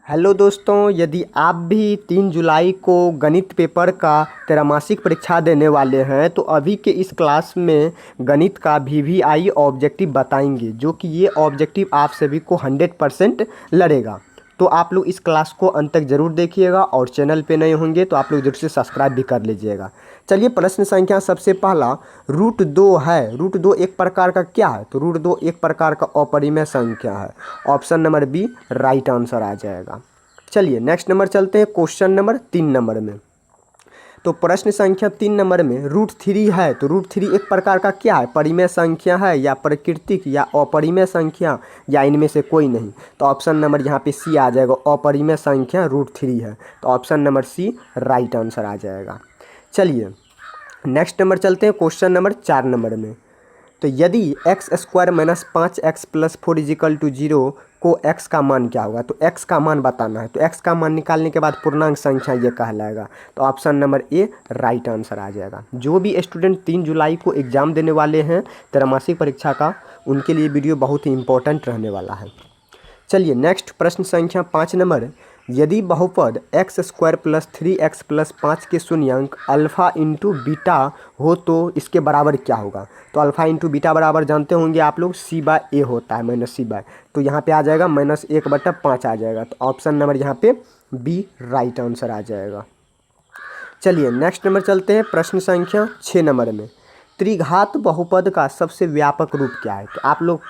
Hello दोस्तों, यदि आप भी 3 जुलाई को गणित पेपर का त्रैमासिक परीक्षा देने वाले हैं तो अभी के इस क्लास में गणित का वीवीआई ऑब्जेक्टिव बताएंगे, जो कि ये ऑब्जेक्टिव आप सभी को 100% लड़ेगा। तो आप लोग इस क्लास को अंत तक ज़रूर देखिएगा और चैनल पे नए होंगे तो आप लोग जरूर से सब्सक्राइब भी कर लीजिएगा। चलिए, प्रश्न संख्या सबसे पहला √2 है। √2 एक प्रकार का क्या है? तो √2 एक प्रकार का अपरिमेय संख्या है। Option number B right answer आ जाएगा। चलिए नेक्स्ट नंबर चलते हैं, क्वेश्चन नंबर 3 नंबर में। तो प्रश्न संख्या 3 नंबर में √3 है। तो √3 एक प्रकार का क्या है? परिमेय संख्या है या प्राकृतिक या अपरिमेय संख्या या इनमें से कोई नहीं? तो ऑप्शन नंबर यहाँ पे सी आ जाएगा, अपरिमेय संख्या √3 है। तो option number C right answer आ जाएगा। चलिए नेक्स्ट नंबर चलते हैं, क्वेश्चन नंबर 4 नंबर में। तो यदि x² - 5x + 4 = 0 को x का मान क्या होगा? तो x का मान बताना है। तो x का मान निकालने के बाद पूर्णांक संख्या ये कहलाएगा। तो option number A right answer आ जाएगा। जो भी स्टूडेंट 3 जुलाई को एग्ज़ाम देने वाले हैं त्रैमासिक परीक्षा का, उनके लिए वीडियो बहुत ही इंपॉर्टेंट रहने वाला है। चलिए नेक्स्ट प्रश्न संख्या 5 नंबर। यदि बहुपद x² + 3x + 5 के शून्यंक अल्फ़ा इंटू बीटा हो तो इसके बराबर क्या होगा? तो अल्फ़ा इंटू बीटा बराबर जानते होंगे आप लोग c/a होता है, -c/। तो यहाँ पे आ जाएगा -1/5 आ जाएगा। तो ऑप्शन नंबर यहाँ पे बी राइट आंसर आ जाएगा। चलिए नेक्स्ट नंबर चलते हैं, प्रश्न संख्या 6 नंबर में। त्रिघात बहुपद का सबसे व्यापक रूप क्या है? तो आप लोग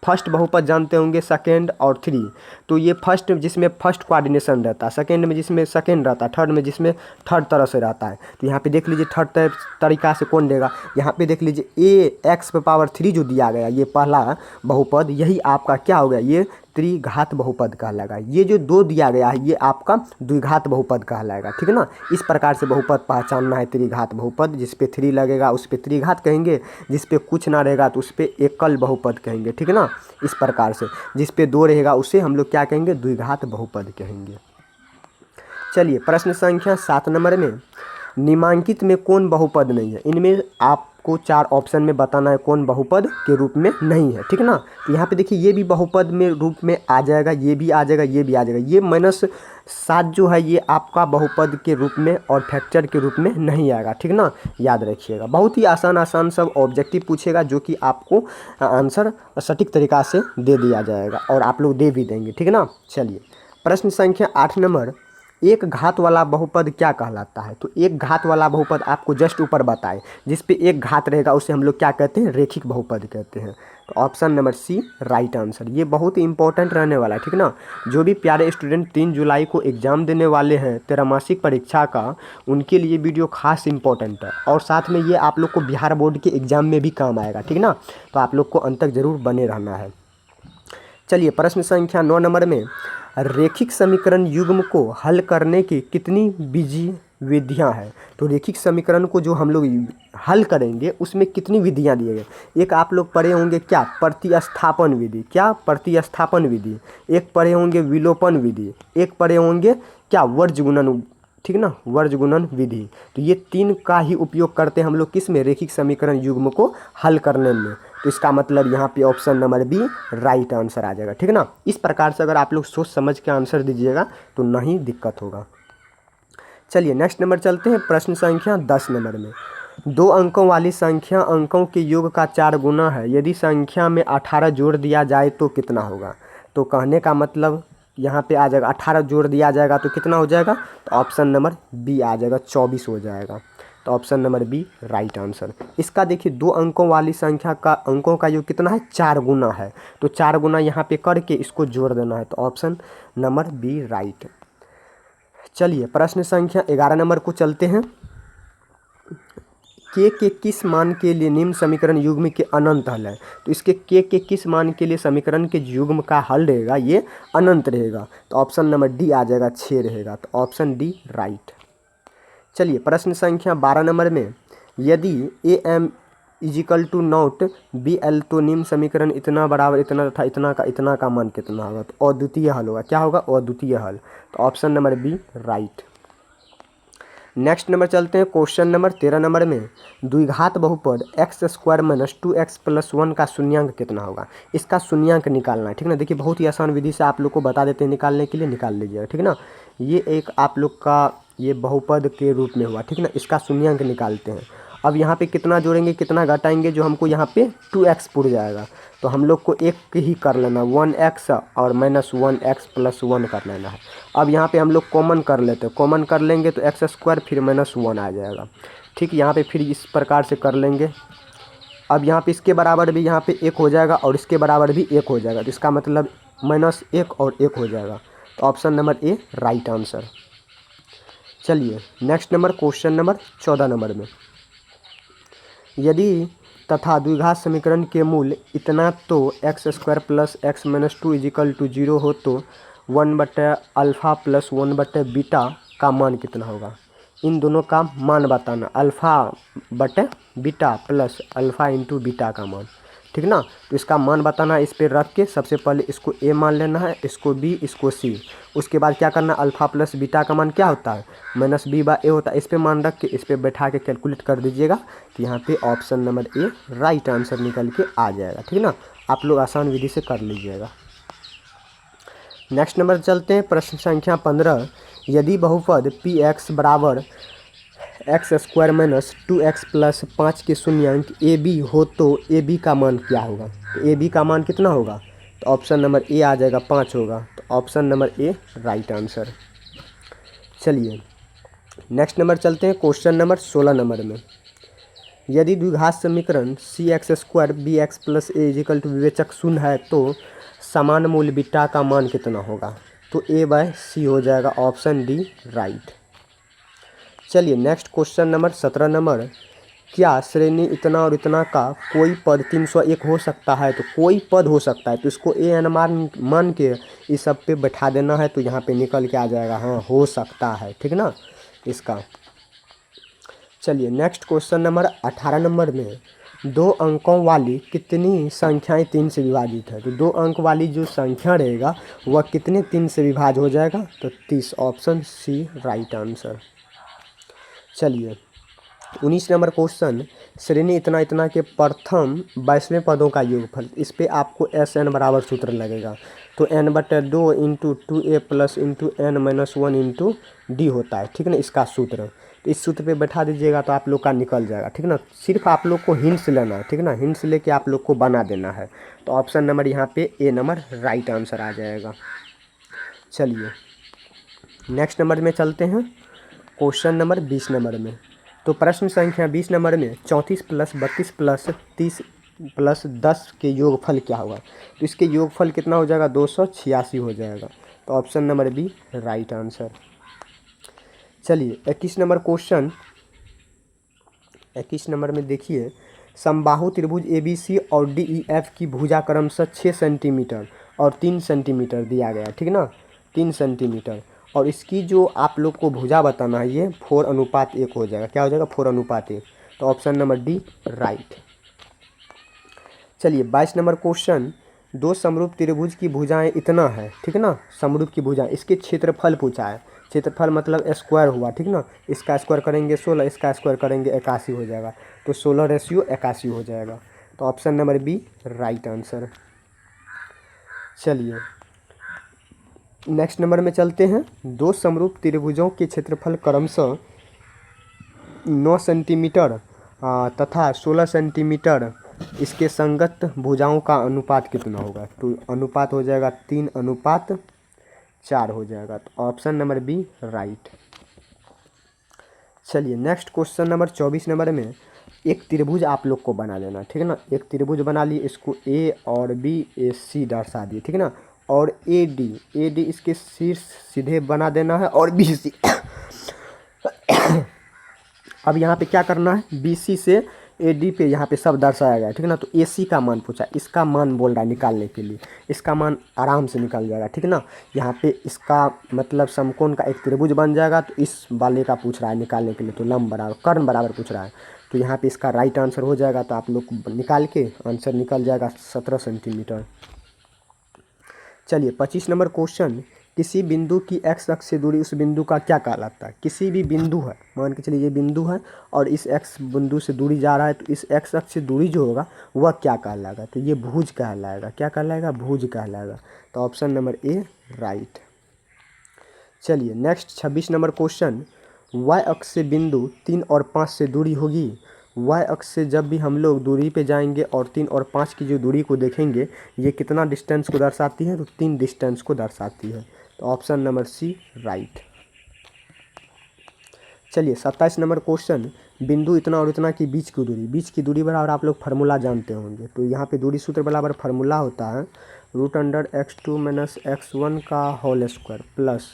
फर्स्ट बहुपद जानते होंगे, सेकेंड और थ्री। तो ये फर्स्ट जिसमें फर्स्ट कोऑर्डिनेशन रहता है, सेकेंड में जिसमें सेकेंड रहता है, थर्ड में जिसमें थर्ड तरह से रहता है। तो यहाँ पे देख लीजिए थर्ड तरीका से कौन देगा। यहाँ पे देख लीजिए ax⁻³ जो दिया गया, ये पहला बहुपद, यही आपका क्या हो गया? ये त्रिघात बहुपद कहलाएगा। ये जो 2 दिया गया है ये आपका द्विघात बहुपद कहलाएगा, ठीक है ना। इस प्रकार से बहुपद पहचानना है। त्रिघात बहुपद जिस पे 3 लगेगा उस पे त्रिघात कहेंगे, जिस पे कुछ ना रहेगा तो उस पे एकल बहुपद कहेंगे, ठीक है ना। इस प्रकार से जिस पे 2 रहेगा उसे हम लोग क्या कहेंगे? द्विघात बहुपद कहेंगे। चलिए प्रश्न संख्या 7 नंबर में। निम्नांकित में कौन बहुपद नहीं है? इनमें आपको 4 ऑप्शन में बताना है कौन बहुपद के रूप में नहीं है, ठीक है ना। तो यहाँ पे देखिए ये भी बहुपद में रूप में आ जाएगा, ये भी आ जाएगा, ये भी आ जाएगा। ये -7 जो है ये आपका बहुपद के रूप में और फैक्टर के रूप में नहीं आएगा, ठीक है ना। याद रखिएगा, बहुत ही आसान सब ऑब्जेक्टिव पूछेगा जो कि आपको आंसर सटीक तरीक़ा से दे दिया जाएगा और आप लोग दे भी देंगे, ठीक है ना। चलिए प्रश्न संख्या 8 नंबर। एक घात वाला बहुपद क्या कहलाता है? तो एक घात वाला बहुपद आपको जस्ट ऊपर बताए, जिस पे एक घात रहेगा उसे हम लोग क्या कहते हैं? रेखिक बहुपद कहते हैं। तो option number C right answer. ये बहुत ही इंपॉर्टेंट रहने वाला है, ठीक है ना। जो भी प्यारे स्टूडेंट 3 जुलाई को एग्ज़ाम देने वाले हैं त्रैमासिक परीक्षा का, उनके लिए वीडियो खास इंपॉर्टेंट है और साथ में ये आप लोग को बिहार बोर्ड के एग्ज़ाम में भी काम आएगा, ठीक है ना। तो आप लोग को अंत तक ज़रूर बने रहना है। चलिए प्रश्न संख्या 9 नंबर में। रेखिक समीकरण युग्म को हल करने की कितनी विधियां हैं? तो रेखिक समीकरण को जो हम लोग हल करेंगे उसमें कितनी विधियां दिए गए? एक आप लोग पढ़े होंगे क्या? प्रतिस्थापन विधि। क्या? प्रतिस्थापन विधि। एक पढ़े होंगे विलोपन विधि। एक पढ़े होंगे क्या? वर्ज गुणन, ठीक है ना, वर्ज गुणन विधि। तो ये 3 का ही उपयोग करते हैं हम लोग किस में? रेखिक समीकरण युग्म को हल करने में। तो इसका मतलब यहाँ पे option number B right answer आ जाएगा, ठीक है ना। इस प्रकार से अगर आप लोग सोच समझ के आंसर दीजिएगा तो नहीं दिक्कत होगा। चलिए नेक्स्ट नंबर चलते हैं, प्रश्न संख्या 10 नंबर में। 2 अंकों वाली संख्या अंकों के योग का 4 गुना है। यदि संख्या में 18 जोड़ दिया जाए तो कितना होगा? तो कहने का मतलब यहाँ पे आ जाएगा 18 जोड़ दिया जाएगा तो कितना हो जाएगा? तो ऑप्शन नंबर बी आ जाएगा, 24 हो जाएगा। तो option number B right answer. इसका देखिए 2 अंकों वाली संख्या का अंकों का योग कितना है? 4 गुना है। तो 4 गुना यहाँ पे करके इसको जोड़ देना है। तो ऑप्शन नंबर बी राइट। चलिए प्रश्न संख्या 11 नंबर को चलते हैं। के किस मान के लिए निम्न समीकरण युग्म के अनंत हल है? तो इसके के किस मान के लिए समीकरण के युग्म का हल रहेगा? ये अनंत रहेगा। तो ऑप्शन नंबर डी आ जाएगा, 6 रहेगा। तो ऑप्शन डी राइट। चलिए प्रश्न संख्या 12 नंबर में। यदि am = नॉट bl तो निम्न समीकरण इतना बराबर इतना तथा इतना का मान कितना होगा? तो अद्वितीय हल होगा। क्या होगा? अद्वितीय हल। तो option number B right. Next number चलते हैं क्वेश्चन नंबर 13 नंबर में, द्विघात बहुपद x square minus 2x plus 1 का शून्यांक कितना होगा। इसका शून्यांक निकालना है, ठीक ना। देखिए बहुत ही आसान विधि से आप लोग को बता देते हैं, निकालने के लिए निकाल लीजिएगा, ठीक ना। ये एक आप लोग का ये बहुपद के रूप में हुआ, ठीक ना। इसका शून्यांक निकालते हैं। अब यहाँ पे कितना जोड़ेंगे कितना घटाएंगे, जो हमको यहाँ पे 2x पुर जाएगा, तो हम लोग को एक ही कर लेना 1x और माइनस 1x प्लस 1 कर लेना है। अब यहाँ पे हम लोग कॉमन कर लेते हैं, कॉमन कर लेंगे तो एक्स स्क्वायर फिर माइनस 1 आ जाएगा, ठीक। यहाँ पे फिर इस प्रकार से कर लेंगे। अब यहाँ पे इसके बराबर भी यहाँ पे 1 हो जाएगा और इसके बराबर भी 1 हो जाएगा, तो इसका मतलब -1 और 1 हो जाएगा। तो option number A right answer. चलिए next number question number 14 number में, यदि तथा द्विघात समीकरण के मूल इतना तो x square plus x minus 2 equal to 0 हो तो 1/अल्फ़ा प्लस 1/बीटा का मान कितना होगा। इन दोनों का मान बताना, अल्फ़ा/बीटा प्लस अल्फ़ा इंटू बीटा का मान, ठीक ना। तो इसका मान बताना है, इस पर रख के सबसे पहले इसको ए मान लेना है, इसको बी, इसको सी। उसके बाद क्या करना, अल्फ़ा प्लस बीटा का मान क्या होता है -b/a होता है। इस पर मान रख के इस पर बैठा के कैलकुलेट कर दीजिएगा, तो यहाँ पे option number A right answer निकल के आ जाएगा, ठीक ना। आप लोग आसान विधि से कर लीजिएगा। नेक्स्ट नंबर चलते हैं प्रश्न संख्या 15, यदि बहुपद पी एक्स बराबर x square minus 2x plus 5 के शून्यांक ए बी हो तो ए बी का मान क्या होगा। तो ए बी का मान कितना होगा, तो ऑप्शन नंबर ए आ जाएगा 5 होगा, तो option number A right answer. चलिए नेक्स्ट नंबर चलते हैं क्वेश्चन नंबर 16 नंबर में, यदि द्विघात समीकरण c x square b x plus a equal to विवेचक शून्य है तो समान मूल बीटा का मान कितना होगा। तो a/c हो जाएगा, ऑप्शन डी राइट। चलिए नेक्स्ट क्वेश्चन नंबर 17 नंबर, क्या श्रेणी इतना और इतना का कोई पद 301 हो सकता है। तो कोई पद हो सकता है, तो इसको an मान के इस सब पे बैठा देना है, तो यहाँ पे निकल के आ जाएगा, हाँ हो सकता है, ठीक ना इसका। चलिए नेक्स्ट क्वेश्चन नंबर 18 नंबर में, 2 अंकों वाली कितनी संख्याएं 3 से विभाजित है। तो 2 अंक वाली जो संख्या रहेगा वह कितने 3 से विभाज्य हो जाएगा, तो 30, ऑप्शन सी राइट आंसर। चलिए 19 नंबर क्वेश्चन, श्रेणी इतना इतना के प्रथम 22वें पदों का योगफल। इस पे आपको SN बराबर सूत्र लगेगा, तो n/2 into 2a plus into n-1 into D होता है, ठीक ना इसका सूत्र। तो इस सूत्र पे बैठा दीजिएगा तो आप लोग का निकल जाएगा, ठीक ना। सिर्फ आप लोग को हिंट्स लेना है, ठीक ना, हिंट्स लेके आप लोग को बना देना है। तो ऑप्शन नंबर यहाँ पे ए नंबर राइट आंसर आ जाएगा। चलिए नेक्स्ट नंबर में चलते हैं क्वेश्चन नंबर 20 नंबर में, तो प्रश्न संख्या 20 नंबर में 34 प्लस 32 प्लस 30 प्लस 10 के योगफल क्या होगा। तो इसके योगफल कितना हो जाएगा, 286 हो जाएगा, तो option number B right answer. चलिए 21 नंबर क्वेश्चन, 21 नंबर में देखिए, समबाहु त्रिभुज ABC और DEF की भुजा क्रमशः 6 सेंटीमीटर और 3 सेंटीमीटर दिया गया, ठीक ना 3 सेंटीमीटर, और इसकी जो आप लोग को भुजा बताना है ये 4:1 हो जाएगा। क्या हो जाएगा, 4:1, तो ऑप्शन नंबर डी राइट। चलिए 22 नंबर क्वेश्चन, 2 समरूप त्रिभुज की भुजाएं इतना है, ठीक है ना, समरूप की भुजाएं, इसके क्षेत्रफल पूछा है। क्षेत्रफल मतलब स्क्वायर हुआ, ठीक ना, इसका स्क्वायर करेंगे 16, इसका स्क्वायर करेंगे 81 हो जाएगा, तो 16:81 हो जाएगा, तो option number B right answer. चलिए नेक्स्ट नंबर में चलते हैं, 2 समरूप त्रिभुजों के क्षेत्रफल क्रमशः 9 सेंटीमीटर तथा 16 सेंटीमीटर, इसके संगत भुजाओं का अनुपात कितना होगा। तो अनुपात हो जाएगा 3:4 हो जाएगा, तो ऑप्शन नंबर बी राइट। चलिए नेक्स्ट क्वेश्चन नंबर 24 नंबर में, एक त्रिभुज आप लोग को बना लेना, ठीक है ना। एक त्रिभुज बना लिए, इसको ए और बी ए सी दर्शा दिए, ठीक है ना, और ए डी इसके शीर्ष सीधे बना देना है, और बी सी अब यहाँ पे क्या करना है, बी सी से ए डी पे यहाँ पे सब दर्शाया गया है, ठीक है ना। तो ए सी का मान पूछा, इसका मान बोल रहा है निकालने के लिए, इसका मान आराम से निकल जाएगा, ठीक है ना। यहाँ पे इसका मतलब समकोण का एक त्रिभुज बन जाएगा, तो इस वाले का पूछ रहा है निकालने के लिए, तो लंब बराबर कर्ण बराबर पूछ रहा है, तो यहाँ पे इसका राइट आंसर हो जाएगा, तो आप लोग निकाल के आंसर निकल जाएगा 17 सेंटीमीटर। चलिए 25 नंबर क्वेश्चन, किसी बिंदु की एक्स अक्ष से दूरी उस बिंदु का क्या कहलाता है। किसी भी बिंदु है, मान के चलिए ये बिंदु है और इस एक्स बिंदु से दूरी जा रहा है, तो इस एक्स अक्ष से दूरी जो होगा वह क्या कहलाएगा, तो ये भुज कहलाएगा। क्या कहलाएगा, भुज कहलाएगा। तो ऑप्शन नंबर ए राइट। चलिए नेक्स्ट 26 नंबर क्वेश्चन, वाई अक्ष से बिंदु 3 और 5 से दूरी होगी। वाई अक्ष से जब भी हम लोग दूरी पे जाएंगे और 3 और 5 की जो दूरी को देखेंगे, ये कितना डिस्टेंस को दर्शाती है, तो 3 डिस्टेंस को दर्शाती है। तो ऑप्शन नंबर सी राइट। चलिए 27 नंबर क्वेश्चन, बिंदु इतना और इतना की बीच की दूरी बराबर आप लोग फार्मूला जानते होंगे। तो यहाँ पे दूरी सूत्र बराबर फार्मूला होता है √x2 - x1 का whole square plus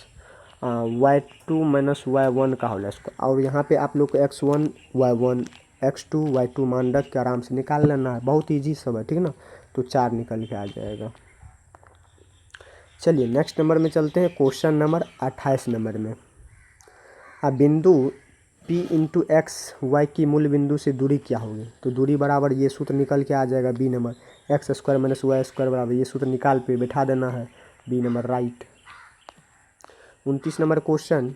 y2 - y1 का होल स्क्वायर। और यहाँ पे आप लोग को x1 y1 x2 y2 मान रख के आराम से निकाल लेना है, बहुत ईजी सब है, ठीक है ना। तो 4 निकल के आ जाएगा। चलिए नेक्स्ट नंबर में चलते हैं, क्वेश्चन नंबर 28 नंबर में। बिंदु P × x y की मूल बिंदु से दूरी क्या होगी। तो दूरी बराबर ये सूत्र निकल के आ जाएगा बी नंबर, x² - y² बराबर, ये सूत्र निकाल पे बैठा देना है, बी नंबर राइट। 29 नंबर क्वेश्चन,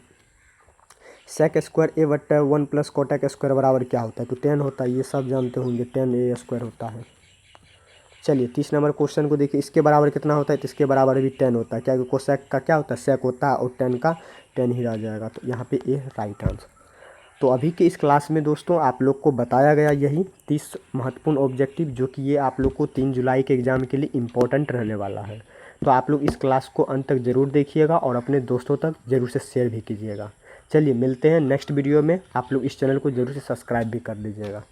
sec² a/1 + cotec² बराबर क्या होता है। तो 10 होता है, ये सब जानते होंगे, 10a² होता है। चलिए 30 नंबर क्वेश्चन को देखिए, इसके बराबर कितना होता है, तो इसके बराबर भी 10 होता है। क्या कोसेक का क्या होता है, सेक होता है, और 10 का 10 ही रह जाएगा। तो यहाँ पे ए राइट आंसर। तो अभी के इस क्लास में दोस्तों आप लोग को बताया गया यही 30 महत्वपूर्ण ऑब्जेक्टिव, जो कि ये आप लोग को 3 जुलाई के एग्ज़ाम के लिए इम्पोर्टेंट रहने वाला है। तो आप लोग इस क्लास को अंत तक ज़रूर देखिएगा और अपने दोस्तों तक ज़रूर से शेयर भी कीजिएगा। चलिए मिलते हैं नेक्स्ट वीडियो में, आप लोग इस चैनल को ज़रूर से सब्सक्राइब भी कर लीजिएगा।